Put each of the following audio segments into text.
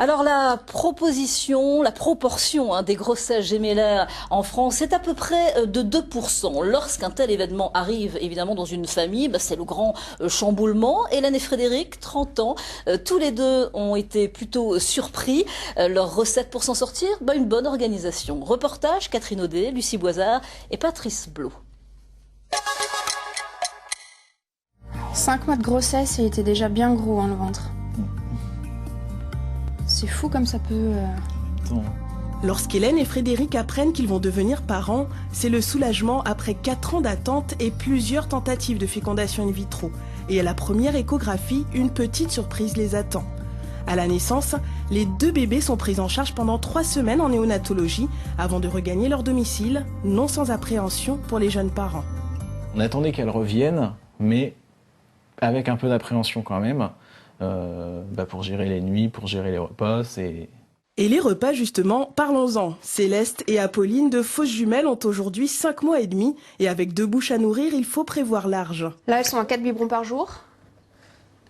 Alors la proportion des grossesses gémellaires en France est à peu près de 2%. Lorsqu'un tel événement arrive évidemment dans une famille, c'est le grand chamboulement. Hélène et Frédéric, 30 ans, tous les deux ont été plutôt surpris. Leur recette pour s'en sortir, une bonne organisation. Reportage Catherine Audet, Lucie Boisard et Patrice Blot. 5 mois de grossesse et il était déjà bien gros le ventre. C'est fou comme ça peut... Lorsqu'Hélène et Frédéric apprennent qu'ils vont devenir parents, c'est le soulagement après 4 ans d'attente et plusieurs tentatives de fécondation in vitro. Et à la première échographie, une petite surprise les attend. À la naissance, les 2 bébés sont pris en charge pendant 3 semaines en néonatologie avant de regagner leur domicile, non sans appréhension pour les jeunes parents. On attendait qu'elles reviennent, mais avec un peu d'appréhension quand même. Pour gérer les nuits, pour gérer les repas, Et les repas, justement, parlons-en. Céleste et Apolline, de fausses jumelles, ont aujourd'hui 5 mois et demi. Et avec 2 bouches à nourrir, il faut prévoir large. Là, elles sont à 4 biberons par jour.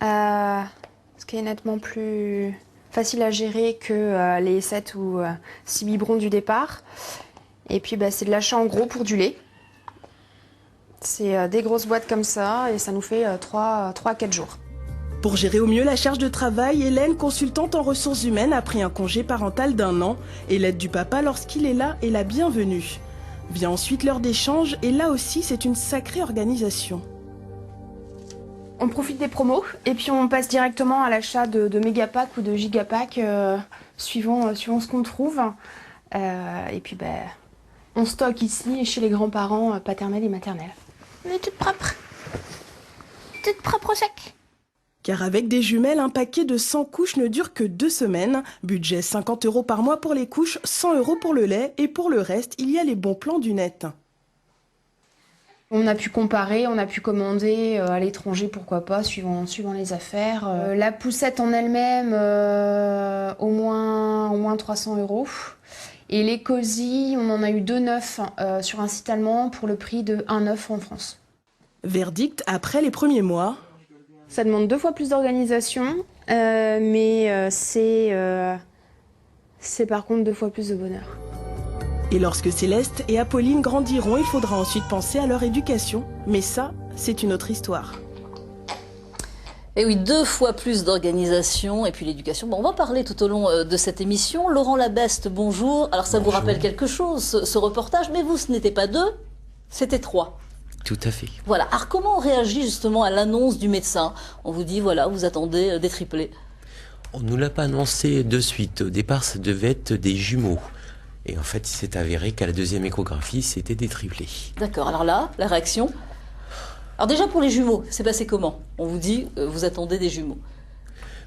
Ce qui est nettement plus facile à gérer que les 7 ou 6 biberons du départ. Et puis, c'est de l'achat en gros pour du lait. C'est des grosses boîtes comme ça et ça nous fait 3 à 4 jours. Pour gérer au mieux la charge de travail, Hélène, consultante en ressources humaines, a pris un congé parental d'1 an et l'aide du papa lorsqu'il est là est la bienvenue. Vient ensuite l'heure d'échange et là aussi c'est une sacrée organisation. On profite des promos et puis on passe directement à l'achat de mégapack ou de gigapack suivant ce qu'on trouve. Et puis on stocke ici chez les grands-parents paternels et maternels. On est toutes propres au sac. Car avec des jumelles, un paquet de 100 couches ne dure que 2 semaines. Budget 50 € par mois pour les couches, 100 € pour le lait. Et pour le reste, il y a les bons plans du net. On a pu comparer, on a pu commander à l'étranger, pourquoi pas, suivant les affaires. La poussette en elle-même, au moins 300 €. Et les cosy, on en a eu 2 neufs sur un site allemand pour le prix de 1 neuf en France. Verdict après les premiers mois. Ça demande 2 fois plus d'organisation, mais c'est par contre 2 fois plus de bonheur. Et lorsque Céleste et Apolline grandiront, il faudra ensuite penser à leur éducation. Mais ça, c'est une autre histoire. Et oui, 2 fois plus d'organisation et puis l'éducation. On va parler tout au long de cette émission. Laurent Labeste, bonjour. Alors ça Bonjour. vous rappelle quelque chose, ce reportage, mais vous, ce n'était pas 2, c'était 3. Tout à fait. Voilà. Alors comment on réagit justement à l'annonce du médecin? On vous dit, voilà, vous attendez des triplés. On ne nous l'a pas annoncé de suite. Au départ, ça devait être des jumeaux. Et en fait, il s'est avéré qu'à la 2e échographie, c'était des triplés. D'accord. Alors là, la réaction? Alors déjà pour les jumeaux, c'est passé comment? On vous dit, vous attendez des jumeaux.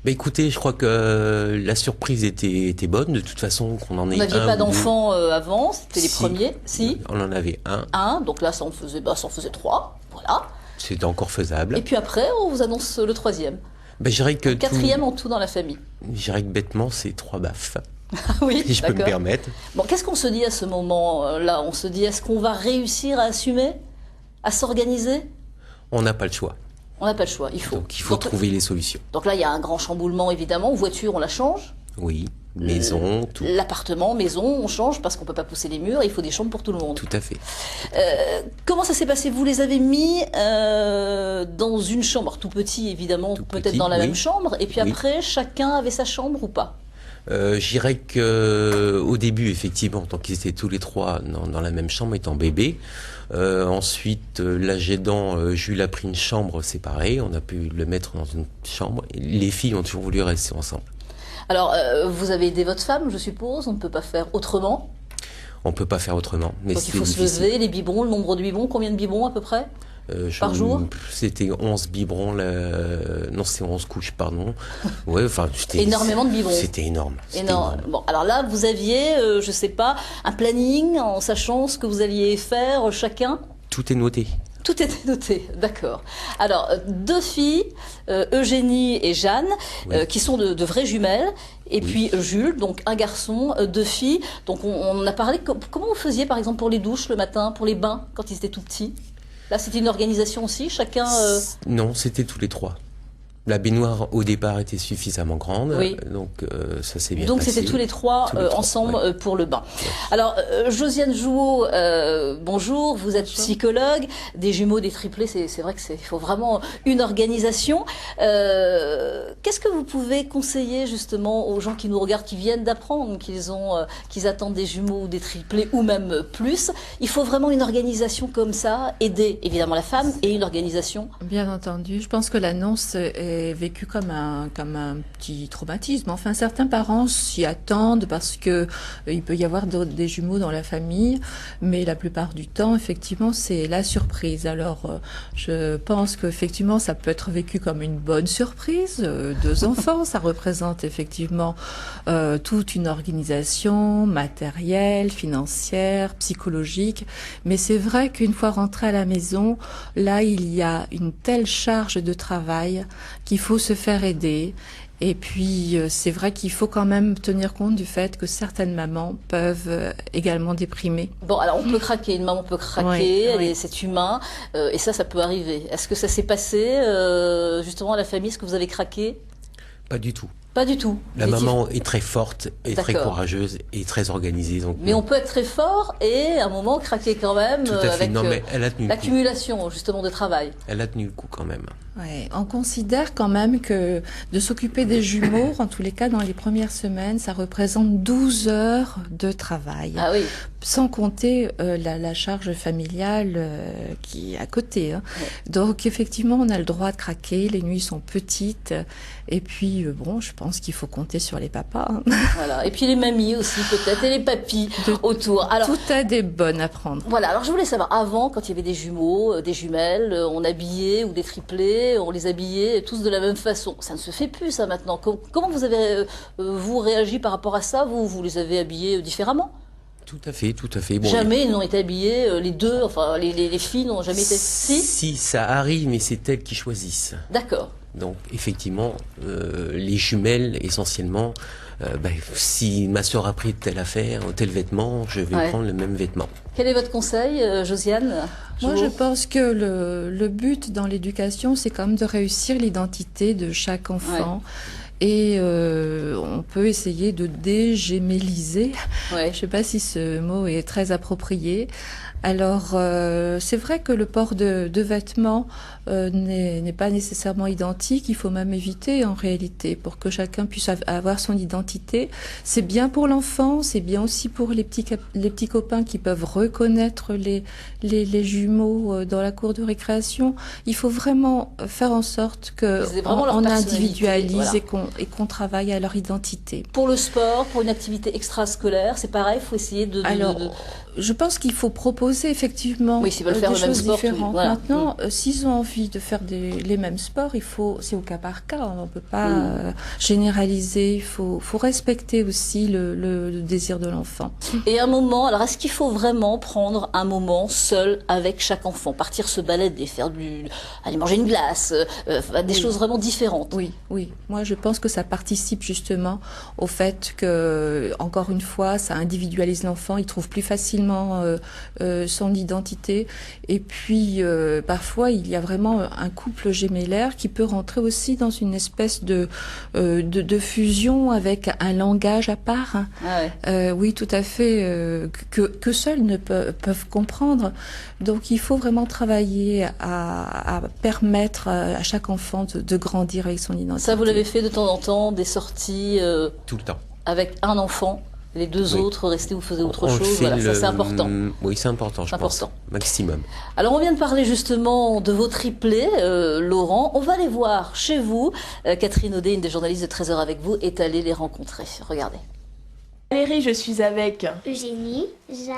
Écoutez, je crois que la surprise était bonne. De toute façon, qu'on en ait un. Vous n'aviez pas ou deux. d'enfants avant, c'était les premiers? Si. On en avait un. Donc là, ça en faisait 3. Voilà. C'était encore faisable. Et puis après, on vous annonce le 3e. Je dirais que 4e en tout dans la famille. Je dirais que bêtement, c'est 3 baffes. Oui, si je peux me permettre. Qu'est-ce qu'on se dit à ce moment-là? On se dit, est-ce qu'on va réussir à assumer, à s'organiser? On n'a pas le choix. On n'a pas le choix, il faut. Donc il faut trouver les solutions. Donc là, il y a un grand chamboulement, évidemment. Voiture, on la change. Oui, maison, tout. L'appartement, maison, on change parce qu'on ne peut pas pousser les murs et il faut des chambres pour tout le monde. Tout à fait. Comment ça s'est passé? Vous les avez mis dans une chambre, tout petit évidemment, peut-être dans la même chambre, et puis après, chacun avait sa chambre ou pas? Je dirais qu'au début, effectivement, tant qu'ils étaient tous les 3 dans la même chambre, étant bébés. Ensuite, l'âge aidant, Jules a pris une chambre séparée. On a pu le mettre dans une chambre. Et les filles ont toujours voulu rester ensemble. Alors, vous avez aidé votre femme, je suppose. On ne peut pas faire autrement. On ne peut pas faire autrement. Mais donc il faut se lever, les biberons, le nombre de biberons. Combien de biberons à peu près? Par jour? C'était 11 biberons, non c'est 11 couches, pardon. Ouais, enfin, énormément de biberons. C'était énorme. Énorme. Bon, alors là, vous aviez, je sais pas, un planning en sachant ce que vous alliez faire chacun? Tout est noté. Tout était noté, d'accord. Alors, 2 filles, Eugénie et Jeanne, qui sont de vraies jumelles, et puis Jules, donc un garçon, 2 filles. Donc on a parlé, comment vous faisiez par exemple pour les douches le matin, pour les bains, quand ils étaient tout petits? Là, c'était une organisation aussi, chacun... Non, c'était tous les 3. La baignoire au départ était suffisamment grande, Oui. donc ça s'est bien Donc passé. c'était tous les trois ensemble ouais. pour le bain. Alors Josiane Jouot, bonjour, vous êtes psychologue, des jumeaux, des triplés, c'est vrai que il faut vraiment une organisation. Qu'est-ce que vous pouvez conseiller justement aux gens qui nous regardent, qui viennent d'apprendre qu'ils attendent des jumeaux ou des triplés ou même plus? Il faut vraiment une organisation comme ça, aider évidemment la femme et une organisation. Bien entendu, je pense que l'annonce est vécue comme un petit traumatisme. Enfin, certains parents s'y attendent parce que il peut y avoir des jumeaux dans la famille, mais la plupart du temps, effectivement, c'est la surprise. Alors, je pense qu'effectivement, ça peut être vécu comme une bonne surprise. 2 enfants, ça représente effectivement toute une organisation matérielle, financière, psychologique. Mais c'est vrai qu'une fois rentré à la maison, là, il y a une telle charge de travail qu'il faut se faire aider. Et puis, c'est vrai qu'il faut quand même tenir compte du fait que certaines mamans peuvent également déprimer. Bon, alors on peut craquer, une maman peut craquer, Oui. c'est humain, et ça peut arriver. Est-ce que ça s'est passé justement à la famille? Est-ce que vous avez craqué? Pas du tout. Pas du tout. La maman est très forte, et très courageuse et très organisée. Donc, mais on peut être très fort et à un moment craquer quand même tout à fait. avec Non, mais elle a tenu le coup. l'accumulation justement de travail. Elle a tenu le coup quand même. Ouais, on considère quand même que de s'occuper des jumeaux, en tous les cas dans les premières semaines, ça représente 12 heures de travail. Ah oui. Sans compter la charge familiale qui est à côté. Hein. Ouais. Donc effectivement, on a le droit de craquer, les nuits sont petites, et puis bon, je pense qu'il faut compter sur les papas. Hein. Voilà. Et puis les mamies aussi peut-être, et les papis autour. Alors, tout a des bonnes à prendre. Voilà, alors je voulais savoir, avant, quand il y avait des jumeaux, des jumelles, on habillait, ou des triplés, on les habillait tous de la même façon. Ça ne se fait plus, ça, maintenant. Comment vous avez, vous, réagi par rapport à ça? Vous les avez habillés différemment? Tout à fait, tout à fait. Bon, jamais ils n'ont été habillés, les deux, enfin, les filles n'ont jamais été... Si, ça arrive, mais c'est elles qui choisissent. D'accord. Donc, effectivement, les jumelles, essentiellement, si ma sœur a pris telle affaire, tel vêtement, je vais prendre le même vêtement. Quel est votre conseil, Josiane? Moi, je pense que le but dans l'éducation, c'est quand même de réussir l'identité de chaque enfant. Ouais. Et on peut essayer de dégéméliser. Ouais. Je ne sais pas si ce mot est très approprié. Alors, c'est vrai que le port de vêtements n'est pas nécessairement identique. Il faut même éviter en réalité pour que chacun puisse avoir son identité. C'est bien pour l'enfant, c'est bien aussi pour les petits copains qui peuvent reconnaître les jumeaux dans la cour de récréation. Il faut vraiment faire en sorte qu'on individualise voilà. et qu'on travaille à leur identité. Pour le sport, pour une activité extrascolaire, c'est pareil, il faut essayer je pense qu'il faut proposer effectivement des choses différentes. Voilà. Maintenant, s'ils ont envie de faire les mêmes sports, c'est au cas par cas. On ne peut pas généraliser. Il faut respecter aussi le désir de l'enfant. Et un moment, alors est-ce qu'il faut vraiment prendre un moment seul avec chaque enfant, partir se balader, aller manger une glace, des choses vraiment différentes? Oui. Moi, je pense que ça participe justement au fait que, encore une fois, ça individualise l'enfant. Il trouve plus facilement son identité. Et puis, parfois, il y a vraiment un couple gémellaire qui peut rentrer aussi dans une espèce de fusion avec un langage à part. Hein. Ah ouais. Oui, tout à fait, que seuls ne peuvent comprendre. Donc, il faut vraiment travailler à permettre à chaque enfant de grandir avec son identité. Ça, vous l'avez fait de temps en temps, des sorties tout le temps. Avec un enfant? Les deux autres restaient ou faisaient autre chose, voilà, ça c'est important. Oui, c'est important, je pense, maximum. Alors on vient de parler justement de vos triplés, Laurent. On va les voir chez vous. Catherine Audet, une des journalistes de 13h avec vous, est allée les rencontrer. Regardez. Valérie, je suis avec Eugénie, Jeanne,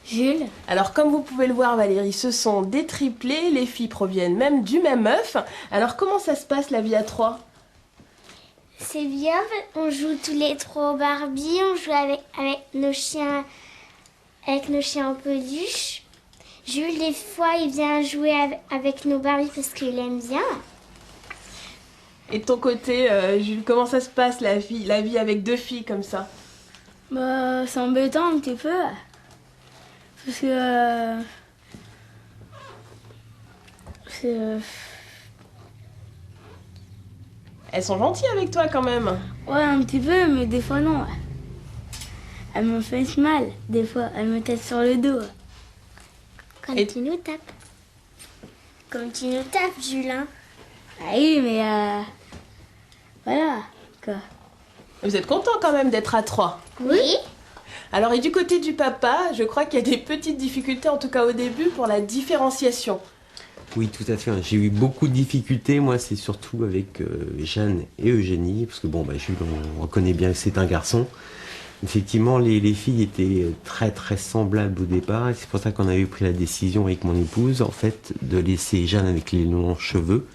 Jules. Alors comme vous pouvez le voir Valérie, ce sont des triplés, les filles proviennent même du même œuf. Alors comment ça se passe la vie à 3 ? C'est bien, on joue tous les trois au Barbie, on joue avec nos chiens en peluche. Jules, des fois, il vient jouer avec nos Barbies parce qu'il aime bien. Et de ton côté, Jules, comment ça se passe la vie avec deux filles comme ça? Bah, c'est embêtant un petit peu. Parce que... Elles sont gentilles avec toi quand même. Ouais, un petit peu, mais des fois non. Elle me fait mal, des fois. Elle me tape sur le dos. Quand Et- tu nous tapes. Comme tu nous tapes, Julien. Ah oui, mais voilà, quoi. Vous êtes content quand même d'être à 3. Oui. Alors, et du côté du papa, je crois qu'il y a des petites difficultés, en tout cas au début, pour la différenciation. Oui, tout à fait. J'ai eu beaucoup de difficultés. Moi, c'est surtout avec Jeanne et Eugénie, parce que bon, Jules, on reconnaît bien que c'est un garçon. Effectivement, les filles étaient très très semblables au départ, et c'est pour ça qu'on avait pris la décision avec mon épouse, en fait, de laisser Jeanne avec les longs cheveux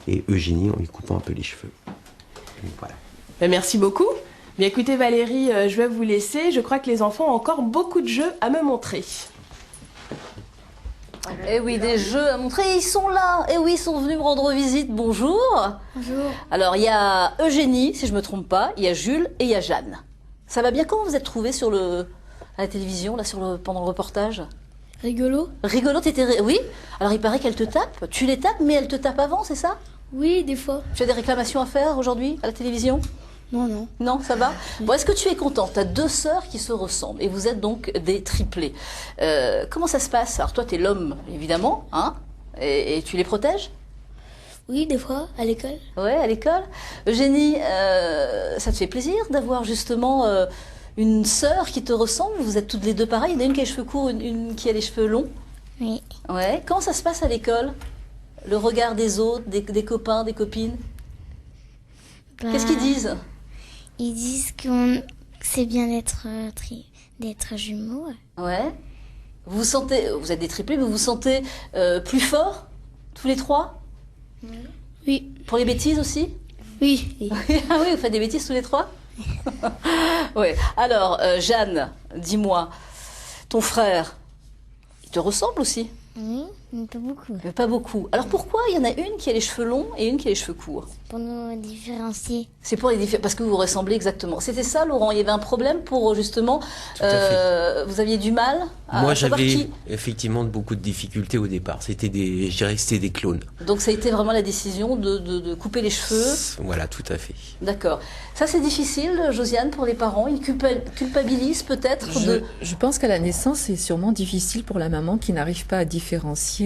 et Eugénie en lui coupant un peu les cheveux. Donc, voilà. Ben, merci beaucoup. Bien écoutez Valérie, je vais vous laisser. Je crois que les enfants ont encore beaucoup de jeux à me montrer. Eh oui, des jeux à montrer, ils sont là. Eh oui, ils sont venus me rendre visite. Bonjour. Bonjour. Alors, il y a Eugénie, si je me trompe pas, il y a Jules et il y a Jeanne. Ça va bien? Comment vous êtes trouvés à la télévision, là, pendant le reportage? Rigolo? Rigolo, oui. Alors, il paraît qu'elle te tape. Tu les tapes, mais elle te tape avant, c'est ça? Oui, des fois. Tu as des réclamations à faire aujourd'hui à la télévision? Non, non. Non, ça va? Bon, est-ce que tu es contente? Tu as 2 sœurs qui se ressemblent et vous êtes donc des triplés. Comment ça se passe? Alors, toi, tu es l'homme, évidemment, hein? Et tu les protèges? Oui, des fois, à l'école. Ouais, à l'école. Eugénie, ça te fait plaisir d'avoir justement une sœur qui te ressemble? Vous êtes toutes les deux pareilles. Il y en a une qui a les cheveux courts, une qui a les cheveux longs. Oui. Ouais. Comment ça se passe à l'école? Le regard des autres, des copains, des copines? Qu'est-ce qu'ils disent? Ils disent que c'est bien d'être jumeaux. Ouais. Vous êtes des triplés, mais vous vous sentez plus forts, tous les 3? Oui. Pour les bêtises aussi? Oui. Oui. Ah oui, vous faites des bêtises tous les 3? Oui. Alors, Jeanne, dis-moi, ton frère, il te ressemble aussi? Oui, mais pas beaucoup. Mais pas beaucoup. Alors pourquoi il y en a une qui a les cheveux longs et une qui a les cheveux courts? Pour nous différencier. C'est pour les parce que vous vous ressemblez exactement. C'était ça, Laurent? Il y avait un problème pour justement... Tout à fait. Vous aviez du mal à Moi, savoir j'avais qui... effectivement beaucoup de difficultés au départ. Je dirais que c'était des clones. Donc ça a été vraiment la décision de couper les cheveux. Voilà, tout à fait. D'accord. Ça c'est difficile, Josiane, pour les parents. Ils culpabilisent peut-être Je pense qu'à la naissance, c'est sûrement difficile pour la maman qui n'arrive pas à différencier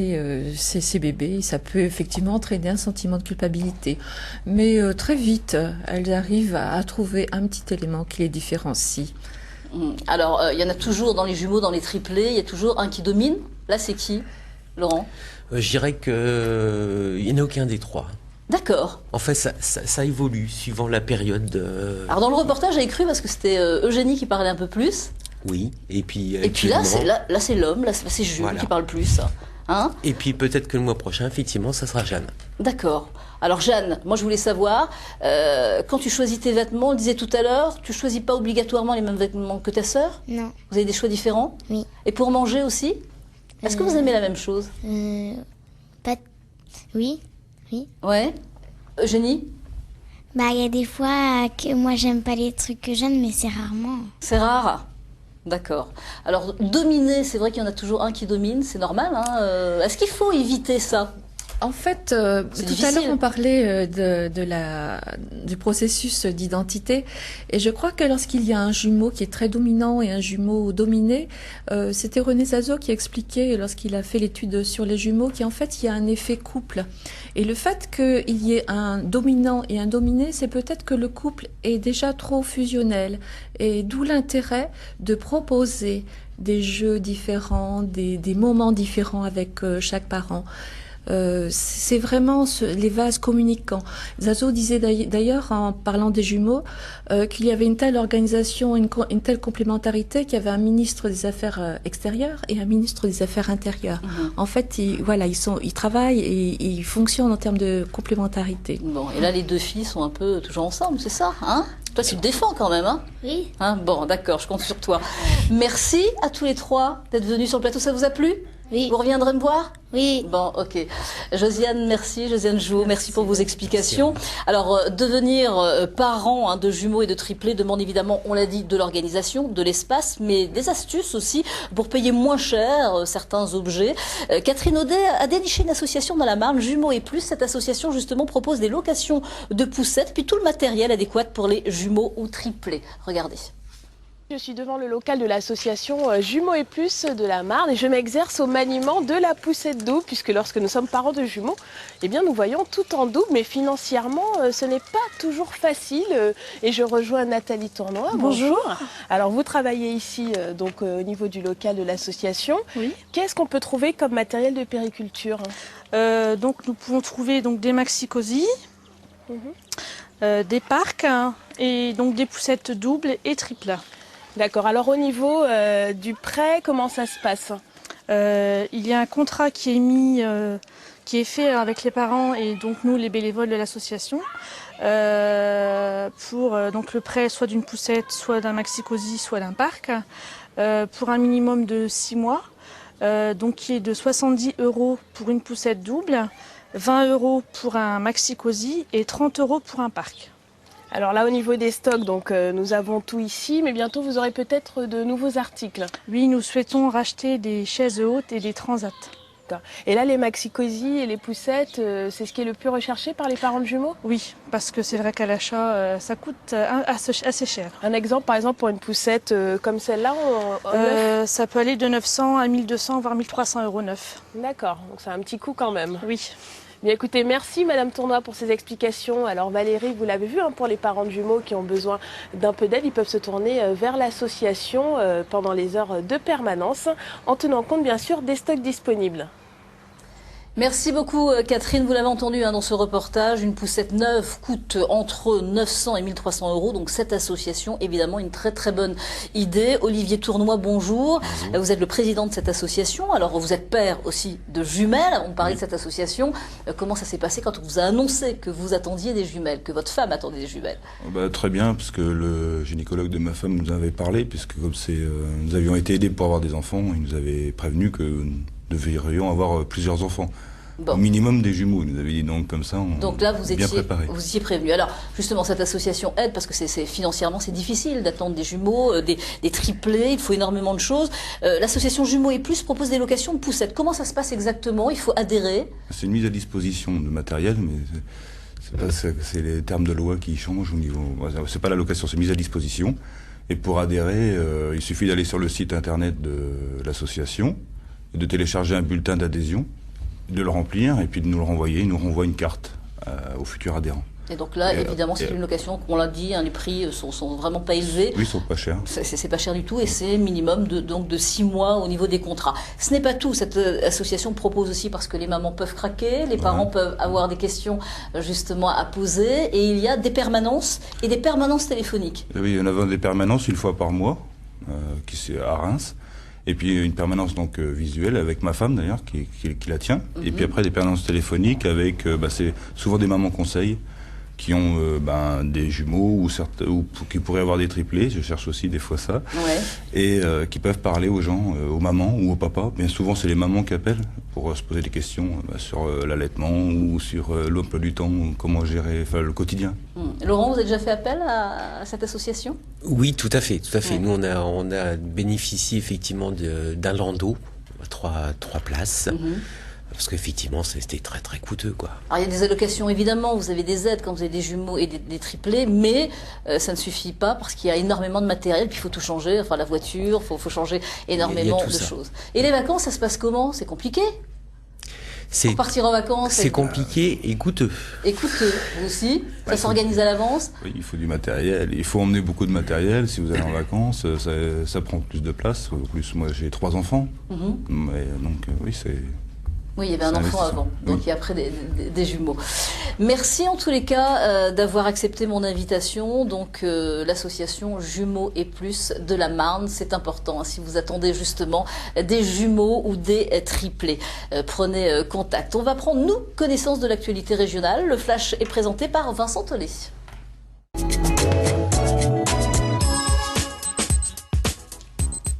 ses bébés. Ça peut effectivement entraîner un sentiment de culpabilité. Mais très vite, elles arrivent à trouver un petit élément qui les différencie. Alors, il y en a toujours dans les jumeaux, dans les triplés, il y a toujours un qui domine. Là, c'est qui, Laurent? Je dirais qu'il n'y en a aucun des 3. D'accord. En fait, ça évolue suivant la période. Alors, dans le reportage, j'avais cru parce que c'était Eugénie qui parlait un peu plus. Oui, et puis là, c'est l'homme, là, c'est Jules Voilà. qui parle plus. Hein? Et puis peut-être que le mois prochain, effectivement, ça sera Jeanne. D'accord. Alors Jeanne, moi je voulais savoir, quand tu choisis tes vêtements, on le disait tout à l'heure, tu choisis pas obligatoirement les mêmes vêtements que ta sœur? Non. Vous avez des choix différents? Oui. Et pour manger aussi? Est-ce que vous aimez la même chose? Pas... Oui. Ouais. Eugénie? Bah, il y a des fois que moi j'aime pas les trucs que j'aime, mais c'est rarement. C'est rare. D'accord. Alors, dominer, c'est vrai qu'il y en a toujours un qui domine, c'est normal. Hein. Est-ce qu'il faut éviter ça? En fait, tout difficile. à l'heure, on parlait du processus d'identité. Et je crois que lorsqu'il y a un jumeau qui est très dominant et un jumeau dominé, c'était René Zazo qui expliquait, lorsqu'il a fait l'étude sur les jumeaux, qu'en fait, il y a un effet couple. Et le fait qu'il y ait un dominant et un dominé, c'est peut-être que le couple est déjà trop fusionnel. Et d'où l'intérêt de proposer des jeux différents, des moments différents avec chaque parent. C'est vraiment les vases communicants. Zazo disait d'ailleurs, en parlant des jumeaux, qu'il y avait une telle organisation, une telle complémentarité qu'il y avait un ministre des Affaires extérieures et un ministre des Affaires intérieures. En fait, ils travaillent et ils fonctionnent en termes de complémentarité. Bon, et là, les 2 filles sont un peu toujours ensemble, c'est ça, hein? Toi, tu te défends quand même, hein? Oui. Hein, bon, d'accord, je compte sur toi. Merci à tous les 3 d'être venus sur le plateau. Ça vous a plu? Oui. Vous reviendrez me voir? Oui. Bon, ok. Josiane, merci. Josiane Jouot, merci pour vos explications. Alors, devenir parent de jumeaux et de triplés demande évidemment, on l'a dit, de l'organisation, de l'espace, mais des astuces aussi pour payer moins cher certains objets. Catherine Audet a déniché une association dans la Marne, Jumeaux et Plus. Cette association, justement, propose des locations de poussettes, puis tout le matériel adéquat pour les jumeaux ou triplés. Regardez. Je suis devant le local de l'association Jumeaux et Plus de la Marne et je m'exerce au maniement de la poussette double puisque lorsque nous sommes parents de jumeaux, eh bien nous voyons tout en double, mais financièrement ce n'est pas toujours facile et je rejoins Nathalie Tournoy. Bonjour. Alors vous travaillez ici donc au niveau du local de l'association. Oui. Qu'est-ce qu'on peut trouver comme matériel de périculture? Donc nous pouvons trouver donc des maxi-cosy, des parcs et donc des poussettes doubles et triples. D'accord. Alors au niveau du prêt, comment ça se passe? Il y a un contrat qui est mis, qui est fait avec les parents et donc nous les bénévoles de l'association pour donc le prêt soit d'une poussette, soit d'un maxi-cosy, soit d'un parc pour un minimum de 6 mois, donc qui est de 70 € pour une poussette double, 20 € pour un maxi-cosy et 30 € pour un parc. Alors là, au niveau des stocks, donc nous avons tout ici, mais bientôt vous aurez peut-être de nouveaux articles. Oui, nous souhaitons racheter des chaises hautes et des transats. Et là, les maxi-cosy et les poussettes, c'est ce qui est le plus recherché par les parents de jumeaux? Oui, parce que c'est vrai qu'à l'achat, ça coûte assez cher. Un exemple, par exemple, pour une poussette comme celle-là ça peut aller de 900 à 1200, voire 1300 € neuf. D'accord, donc c'est un petit coût quand même. Oui. Bien écoutez, merci Madame Tournoy pour ces explications. Alors Valérie, vous l'avez vu, pour les parents de jumeaux qui ont besoin d'un peu d'aide, ils peuvent se tourner vers l'association pendant les heures de permanence, en tenant compte bien sûr des stocks disponibles. Merci beaucoup Catherine, vous l'avez entendu dans ce reportage, une poussette neuve coûte entre 900 et 1300 €, donc cette association, évidemment une très très bonne idée. Olivier Tournoy, bonjour. Bonjour. Vous êtes le président de cette association, alors vous êtes père aussi de jumelles, on parlait de cette association. Comment ça s'est passé quand on vous a annoncé que vous attendiez des jumelles, que votre femme attendait des jumelles? Très bien, parce que le gynécologue de ma femme nous avait parlé, puisque comme nous avions été aidés pour avoir des enfants, il nous avait prévenu que nous devrions avoir plusieurs enfants. Bon. Au minimum des jumeaux, il nous avait dit, donc comme ça donc là, vous bien préparé. Vous étiez prévenu. Alors justement, cette association aide parce que financièrement c'est difficile d'attendre des jumeaux, des triplés, il faut énormément de choses. L'association Jumeaux et Plus propose des locations de poussettes. Comment ça se passe exactement? Il faut adhérer? C'est une mise à disposition de matériel, mais c'est les termes de loi qui changent au niveau... C'est pas la location, c'est mise à disposition. Et pour adhérer, il suffit d'aller sur le site internet de l'association, de télécharger un bulletin d'adhésion, de le remplir et puis de nous le renvoyer. Il nous renvoie une carte aux futurs adhérents. Et donc là, évidemment, c'est une location, on l'a dit, les prix sont vraiment pas élevés. Oui, ils sont pas chers. C'est pas cher du tout et c'est minimum de 6 mois au niveau des contrats. Ce n'est pas tout. Cette association propose aussi, parce que les mamans peuvent craquer, les parents peuvent avoir des questions justement à poser, et il y a des permanences et des permanences téléphoniques. Oui, il y en a des permanences une fois par mois, qui c'est à Reims. Et puis une permanence donc visuelle avec ma femme d'ailleurs qui la tient. Et puis après des permanences téléphoniques avec c'est souvent des mamans conseils qui ont des jumeaux ou qui pourraient avoir des triplés. Je cherche aussi des fois ça. Ouais. Et qui peuvent parler aux gens, aux mamans ou aux papas. Bien souvent c'est les mamans qui appellent pour se poser des questions sur l'allaitement ou sur l'emploi du temps, comment gérer le quotidien. Laurent, vous avez déjà fait appel à cette association? Oui, tout à fait. Ouais. Nous, on a bénéficié effectivement d'un landau, 3 places. Parce qu'effectivement, c'était très très coûteux, quoi. Alors, il y a des allocations, évidemment, vous avez des aides quand vous avez des jumeaux et des triplés, mais ça ne suffit pas parce qu'il y a énormément de matériel, puis il faut tout changer, la voiture, il faut changer énormément de choses. Et les vacances, ça se passe comment? C'est compliqué? Pour partir en vacances, c'est compliqué et coûteux. Et coûteux, vous aussi? Ça s'organise à l'avance? Oui, il faut du matériel. Il faut emmener beaucoup de matériel. Si vous allez en vacances, ça prend plus de place. En plus, moi, j'ai 3 enfants. Oui, c'est... Oui, il y avait un enfant avant, donc il y a après des jumeaux. Merci en tous les cas d'avoir accepté mon invitation. Donc l'association Jumeaux et Plus de la Marne, c'est important si vous attendez justement des jumeaux ou des triplés. Prenez contact. On va prendre, nous, connaissance de l'actualité régionale. Le flash est présenté par Vincent Tollet.